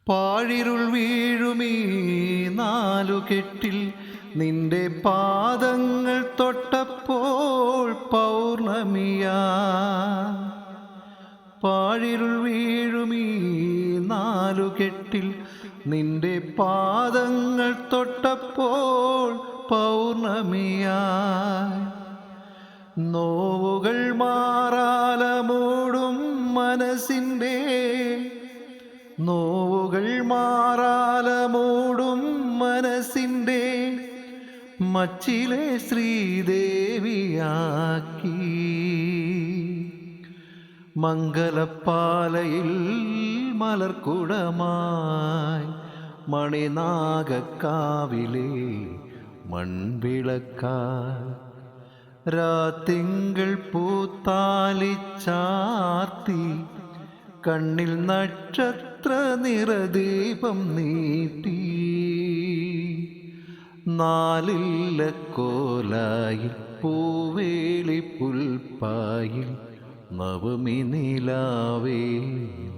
പാഴിരുൾ വീഴുമീ നാലുകെട്ടിൽ നിന്റെ പാദങ്ങൾ തൊട്ടപ്പോൾ പൗർണമിയാ. പാഴിരുൾ വീഴുമീ നാലുകെട്ടിൽ നിന്റെ പാദങ്ങൾ തൊട്ടപ്പോൾ പൗർണമിയാ. നോവുകൾ മാറാല മൂടും മനസ്സിൻ്റെ, നോവുകൾ മാറാല മൂടും മനസ്സിൻ്റെ മച്ചിലെ ശ്രീദേവിയാക്കി. മംഗലപ്പാലയിൽ മലർക്കുടമായി മണിനാഗക്കാവിലെ മൺവിളക്കാൽ രാത്തിങ്കൾ പൂത്താലി ചാർത്തി കണ്ണിൽ നക്ഷത്ര നിറദീപം നീട്ടി. നാലില്ല കോലായിൽ പൂവേളി പുൽപ്പായിൽ നവമി നിലാവേ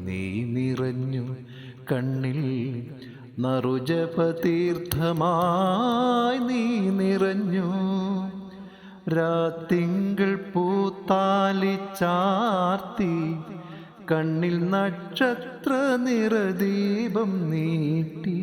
നീ നിറഞ്ഞു കണ്ണിൽ. നറുജപതീർത്ഥമായി നീ നിറഞ്ഞു. രാത്തിങ്കൾ പൂത്താലി ചാർത്തി കണ്ണിൽ നക്ഷത്ര നിറദീപം നീട്ടി.